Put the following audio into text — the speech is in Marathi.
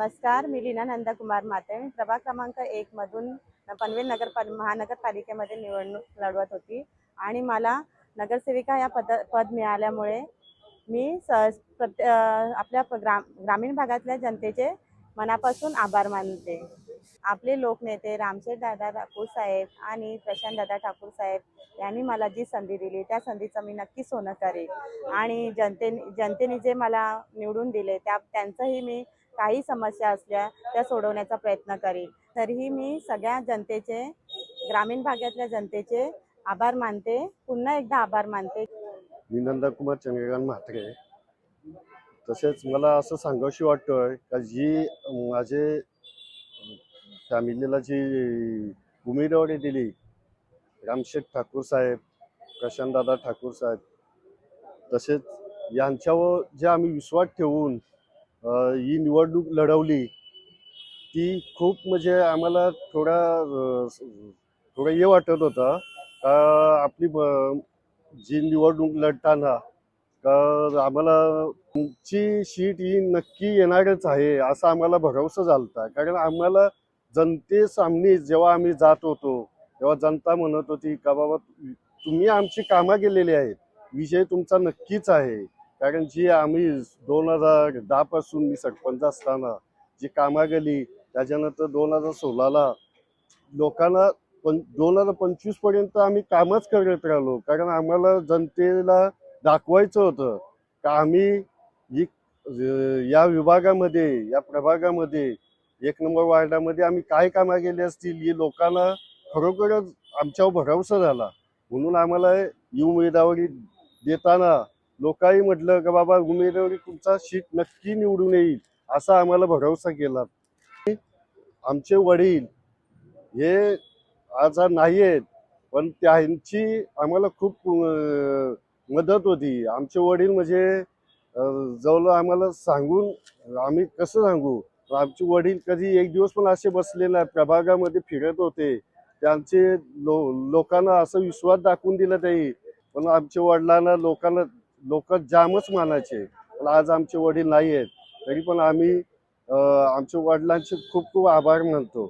नमस्कार, मी लीना नंदकुमार माते. मी प्रभाग क्रमांक 1 मधून पनवेल महानगरपालिकेमध्ये निवडणूक लढवत होती आणि मला नगरसेविका या पद मिळाल्यामुळे मी आपल्या ग्रामीण भागातल्या जनतेचे मनापासून आभार मानते. आपले लोकनेते रामशेठ दादा ठाकूर साहेब आणि प्रशांत दादा ठाकूर साहेब यांनी मला जी संधी दिली त्या संधीचं मी नक्की सोनं करेन आणि जनतेने जे मला निवडून दिले त्यांचंही मी काही समस्या असल्या त्या सोडवण्याचा प्रयत्न करेन. तरीही मी सगळ्या जनतेचे, ग्रामीण भागातल्या जनतेचे आभार मानते. पुन्हा एकदा आभार मानते. मी नंदकुमार चंद्रकांत म्हात्रे. तसेच मला असं सांगावशी वाटतंय का जी माझे फॅमिलीला जी उमेदवारी दिली रामशेठ ठाकूर साहेब, प्रशांत दादा ठाकूर साहेब, तसेच यांच्यावर जे आम्ही विश्वास ठेवून ही निवडणूक लढवली ती खूप म्हणजे आम्हाला थोडं हे वाटत होतं का आपली जी निवडणूक लढताना आम्हाला तुमची सीट ही नक्की येणारच आहे असा आम्हाला भरवसा झालता. कारण आम्हाला जनतेसामने जेव्हा आम्ही जात होतो तेव्हा जनता म्हणत होती का बाबा तुम्ही आमची कामं केलेली आहेत, विजय तुमचा नक्कीच आहे. कारण जी आम्ही 2010 पासून मी सरपंच असताना जी कामं केली त्याच्यानंतर 2016ला लोकांना 2025 पर्यंत आम्ही कामच करत राहिलो. कारण आम्हाला जनतेला दाखवायचं होतं का आम्ही या विभागामध्ये, या प्रभागामध्ये 1 नंबर वार्डामध्ये आम्ही काय कामं केली असतील ही लोकांना खरोखरच आमच्यावर भरवसा झाला. म्हणून आम्हाला ही उमेदवारी देताना लोकांनी म्हटलं का बाबा उमेदवारी तुमचा सीट नक्की निवडून येईल असा आम्हाला भरवसा केला. आमचे वडील हे आज नाही आहेत पण त्यांची आम्हाला खूप मदत होती. आमचे वडील म्हणजे जवळ आम्हाला सांगून आम्ही कसं सांगू, आमचे वडील कधी एक दिवस पण असे बसले नाही, प्रभागामध्ये फिरत होते. त्यांचे लोकांना असं विश्वास दाखवून दिला त्याही. पण आमच्या वडिलांना लोक जामच मानायचे. पण आज आमचे वडील नाही आहेत तरी पण आम्ही आमच्या वडिलांचे खूप खूप आभार मानतो.